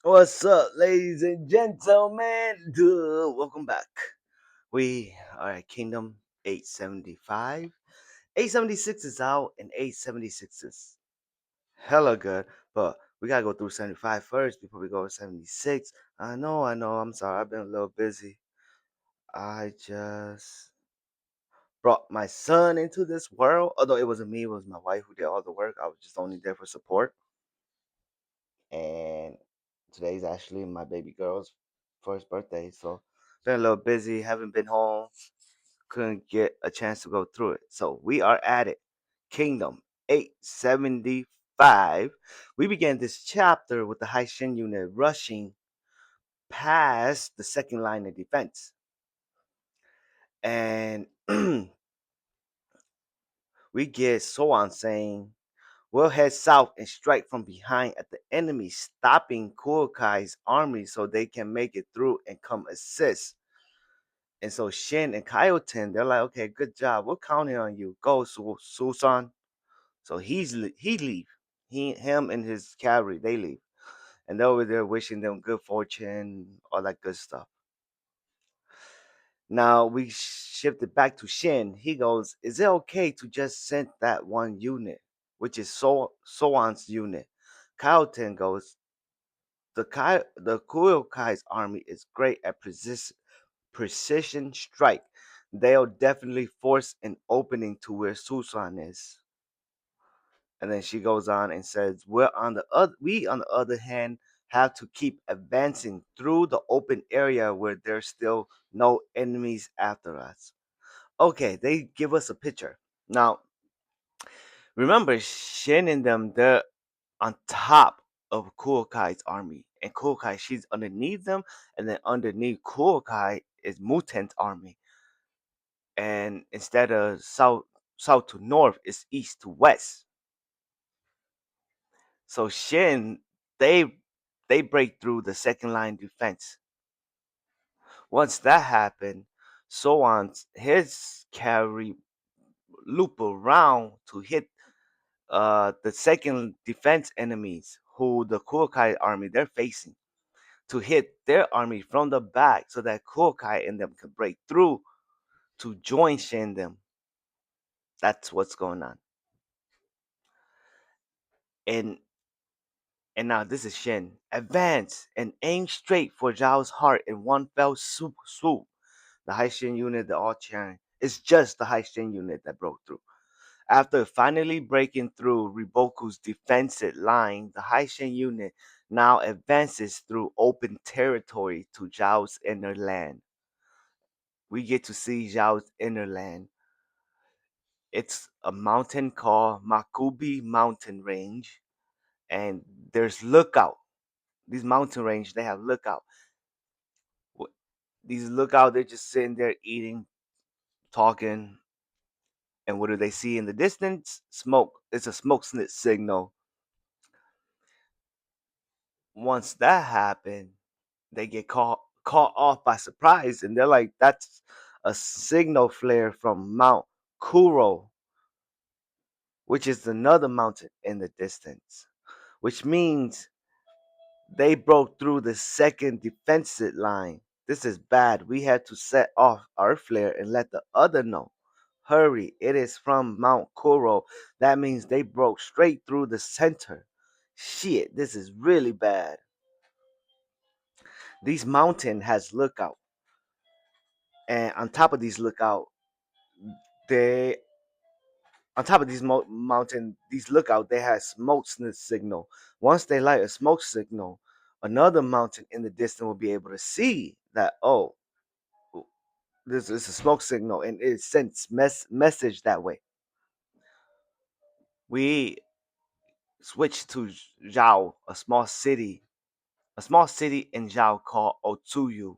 What's up, ladies and gentlemen? Dude, welcome back. We are at Kingdom 875. 876 is out, and 876 is hella good, but we gotta go through 75 first before we go to 76. I know, I'm sorry, I've been a little busy. I just brought my son into this world, although it wasn't me, it was my wife who did all the work. I was just only there for support. And today's actually my baby girl's first birthday, so been a little busy, haven't been home, couldn't get a chance to go through it. So we are at it. Kingdom 875. We began this chapter with the High Shin unit rushing past the second line of defense. And we get Soan saying, "We'll head south and strike from behind at the enemy, stopping Kuokai's army so they can make it through and come assist." And so Shin and Kyoten, they're like, "Okay, good job. We're counting on you. Go, Susan." So he leave. Him and his cavalry, they leave. And they're over there wishing them good fortune, all that good stuff. Now we shifted back to Shin. He goes, "Is it okay to just send that one unit, which is Soan's unit?" Kyoten goes, the Kuokai's army is great at precision strike. They'll definitely force an opening to where Susan is. And then she goes on and says, we on the other hand have to keep advancing through the open area where there's still no enemies after us." Okay, they give us a picture. Now, remember, Shin and them, they're on top of Kuokai's army. And Kuokai, she's underneath them. And then underneath Kuokai is Muten's army. And instead of south to north, it's east to west. So Shin, they break through the second line defense. Once that happened, so on his cavalry loop around to hit the second defense enemies who the Kuokai army they're facing, to hit their army from the back so that Kuokai and them can break through to join Shin them. That's what's going on. And now this is Shin. Advance and aim straight for Zhao's heart in one fell swoop. The High Shin unit, the all cheering. It's just the High Shin unit that broke through. After finally breaking through Riboku's defensive line, the High Shin unit now advances through open territory to Zhao's inner land. We get to see Zhao's inner land. It's a mountain called Makubi Mountain Range, and there's lookout. These mountain range, they have lookout. These lookout, they're just sitting there eating, talking, and what do they see in the distance? Smoke. It's a smoke signal. Once that happened, they get caught off by surprise, and they're like, "That's a signal flare from Mount Kuro, which is another mountain in the distance." Which means they broke through the second defensive line. This is bad. We had to set off our flare and let the other know. Hurry, it is from Mount Kuro. That means they broke straight through the center. Shit, this is really bad. These mountain has lookout. And on top of these lookout, they on top of these mountain, these lookout, they have smoke signal. Once they light a smoke signal, another mountain in the distance will be able to see that, oh, this is a smoke signal, and it sends message that way. We switch to Zhao, a small city in Zhao called Otsuyu.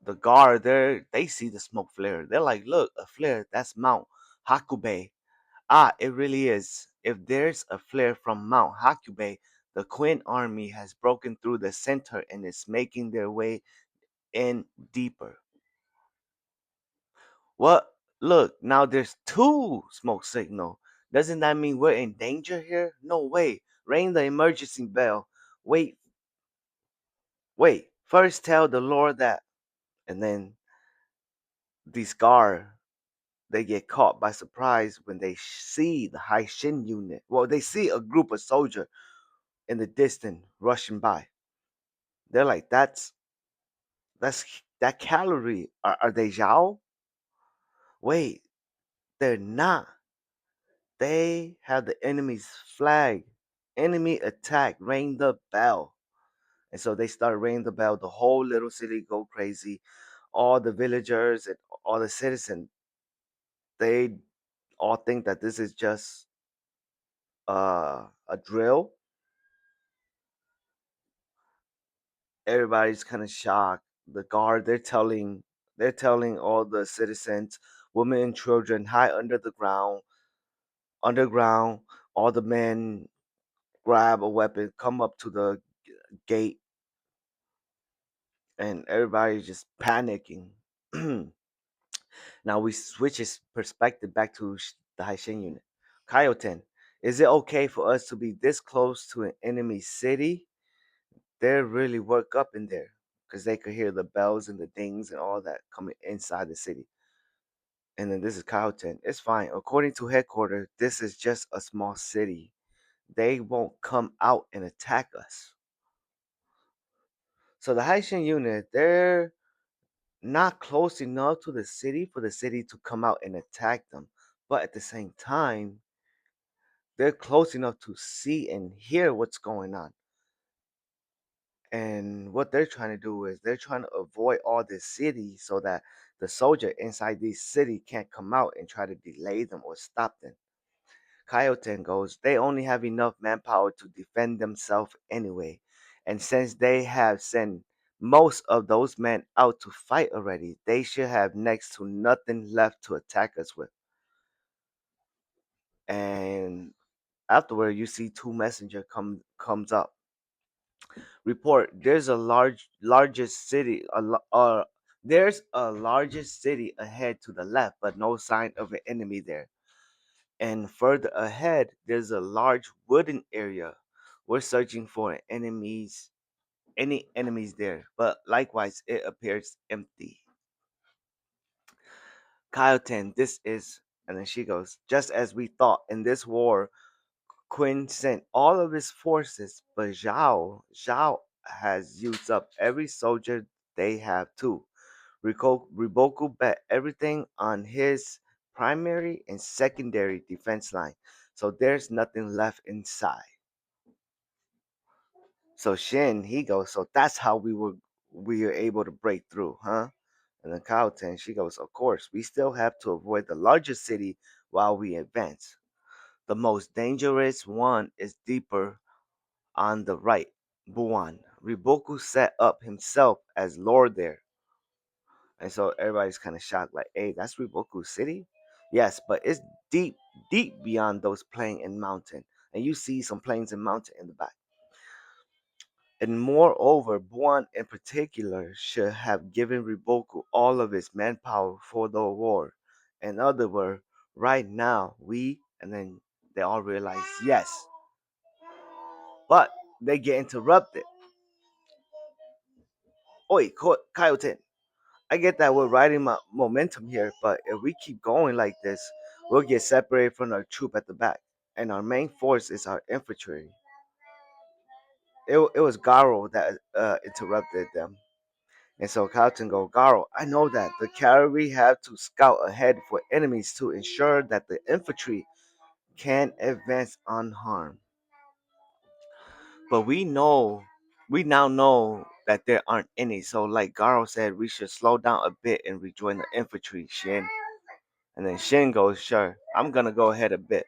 The guard there, they see the smoke flare. They're like, "Look, a flare. That's Mount Hakube." Ah, it really is. If there's a flare from Mount Hakube, the Queen army has broken through the center and is making their way in deeper. What? Look, now there's two smoke signal. Doesn't that mean we're in danger here? No way. Ring the emergency bell. Wait, wait. First tell the Lord that. And then these guard, they get caught by surprise when they see the Hai Shin unit. Well, they see a group of soldiers in the distance rushing by. They're like, that's that cavalry. Are they Zhao? Wait, they're not. They have the enemy's flag. Enemy attack, ring the bell. And so they start ringing the bell. The whole little city go crazy. All the villagers and all the citizens, they all think that this is just a drill. Everybody's kind of shocked. The guard, they're telling all the citizens, women and children, hide under the ground. Underground, all the men grab a weapon, come up to the gate, and everybody's just panicking. Now we switch his perspective back to the Haishin unit. Kaioten, is it okay for us to be this close to an enemy city? They're really worked up in there because they could hear the bells and the dings and all that coming inside the city. And then this is Kaioten. It's fine. According to headquarters, this is just a small city. They won't come out and attack us. So the Haitian unit, they're not close enough to the city for the city to come out and attack them. But at the same time, they're close enough to see and hear what's going on. And what they're trying to do is they're trying to avoid all this city so that the soldier inside this city can't come out and try to delay them or stop them. Kyoten goes, they only have enough manpower to defend themselves anyway. And since they have sent most of those men out to fight already, they should have next to nothing left to attack us with. And afterward, you see two messenger comes up. Report, there's a largest city ahead to the left, but no sign of an enemy there. And further ahead, there's a large wooden area. We're searching for any enemies there, but likewise, it appears empty. Kyoten, this is, and then she goes, just as we thought in this war, Quinn sent all of his forces, but Zhao has used up every soldier they have too. Riboku bet everything on his primary and secondary defense line, so there's nothing left inside. So Shin, he goes, so that's how we were able to break through, huh? And then Kaoten, she goes, of course, we still have to avoid the largest city while we advance. The most dangerous one is deeper on the right, Buan. Riboku set up himself as lord there. And so everybody's kind of shocked, like, hey, that's Riboku City? Yes, but it's deep, deep beyond those plain and mountain. And you see some plains and mountain in the back. And moreover, Buan in particular should have given Riboku all of his manpower for the war. In other words, right now, and then they all realize, yes, but they get interrupted. Oi, Coyote, I get that we're riding momentum here, but if we keep going like this, we'll get separated from our troop at the back. And our main force is our infantry. It was Garo that interrupted them. And so Carlton go, Garo, I know that the cavalry have to scout ahead for enemies to ensure that the infantry can advance unharmed. But we now know that there aren't any. So like Garo said, we should slow down a bit and rejoin the infantry, Shin. And then Shin goes, sure, I'm gonna go ahead a bit.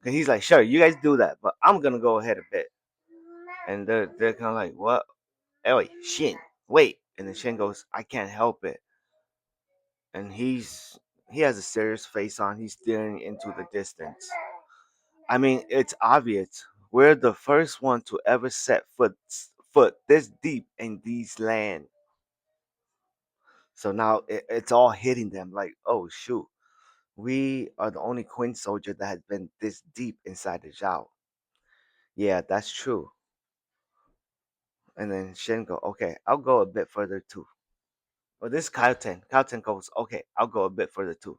And he's like, sure, you guys do that, but I'm gonna go ahead a bit. And they're kind of like, what? Hey, wait, Shin, wait. And then Shin goes, I can't help it. And he has a serious face on. He's staring into the distance. I mean, it's obvious. We're the first one to ever set foot this deep in these land. So now it's all hitting them like, oh shoot, we are the only Queen soldier that has been this deep inside the Zhao. Yeah, that's true. And then Shin go, okay, I'll go a bit further too. Well, this is Kaioten. Kaioten goes, okay, I'll go a bit further too.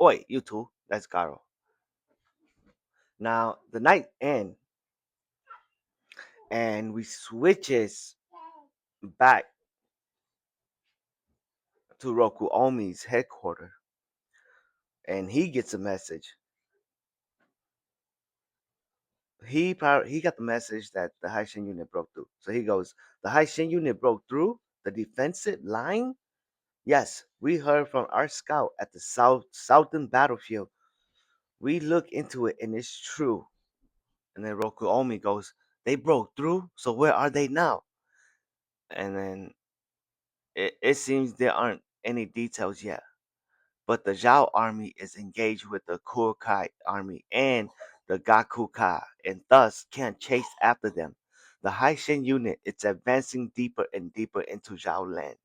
Oi, you two. That's Garo. Now the night end, and we switches back to Roku Omi's headquarters, and he gets a message. He got the message that the Haishin unit broke through. So he goes, the Haishin unit broke through the defensive line. Yes, we heard from our scout at the southern battlefield. We look into it, and it's true. And then Roku Omi goes, they broke through. So where are they now? And then it seems there aren't any details yet. But the Zhao army is engaged with the Kukai army and the Gakukai, and thus can't chase after them. The Haishin unit is advancing deeper and deeper into Zhao land.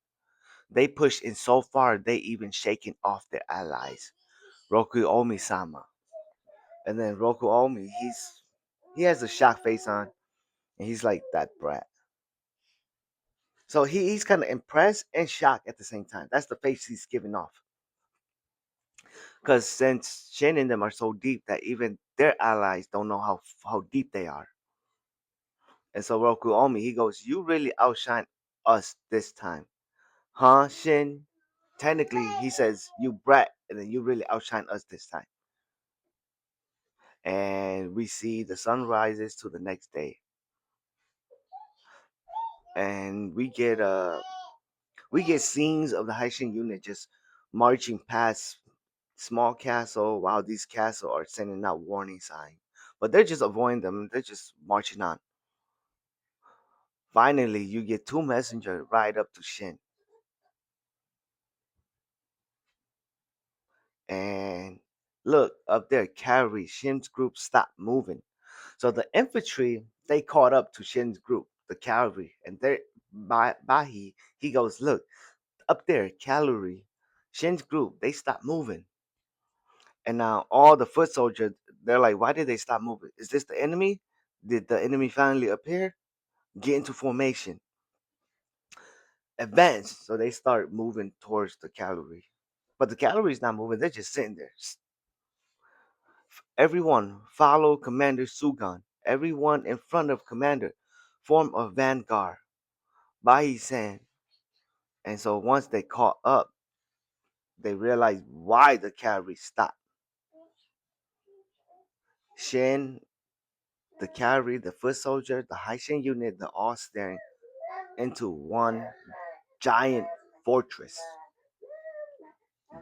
They push in so far they even shaking off their allies. Roku Omi Sama. And then Roku Omi, he has a shock face on, and he's like that brat. So he's kind of impressed and shocked at the same time. That's the face he's giving off. Because since Shin and them are so deep that even their allies don't know how deep they are. And so Roku Omi, he goes, you really outshine us this time. Huh, Shin? Technically, he says, you brat, and then you really outshine us this time. And we see the sun rises to the next day. And we get scenes of the Haishin unit just marching past small castle while these castle are sending out warning signs. But they're just avoiding them. They're just marching on. Finally, you get two messengers right up to Shin. And look, up there, cavalry, Shin's group stopped moving. So the infantry, they caught up to Shin's group, the cavalry. And they're Bahi, he goes, look, up there, cavalry, Shin's group, they stopped moving. And now all the foot soldiers, they're like, why did they stop moving? Is this the enemy? Did the enemy finally appear? Get into formation. Advance. So they start moving towards the cavalry. But the cavalry is not moving, they're just sitting there. Everyone follow Commander Sugan. Everyone in front of Commander form a vanguard. Bai San. And so once they caught up, they realized why the cavalry stopped. Shin, the cavalry, the foot soldier, the Haishin unit, they're all staring into one giant fortress.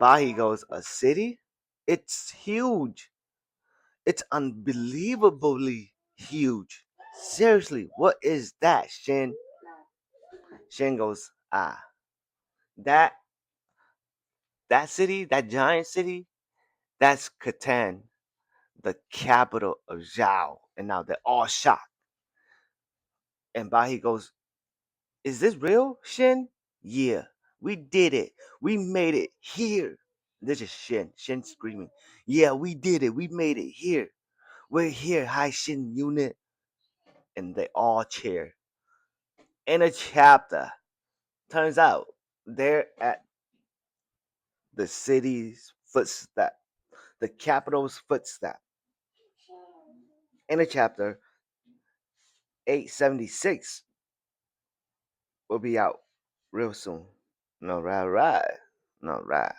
Bahi goes, a city? It's huge. It's unbelievably huge. Seriously, what is that, Shin? Shin goes, that that city, that giant city, that's Catan, the capital of Zhao. And now they're all shocked. And Bahi goes, is this real, Shin? Yeah, we did it. We made it here. This is Shin. Shin screaming, yeah, we did it. We made it here. We're here, High Shin unit. And they all cheer. In a chapter, turns out they're at the city's footstep, the capital's footstep. In a chapter, 876 will be out real soon. No, right, right. No, right.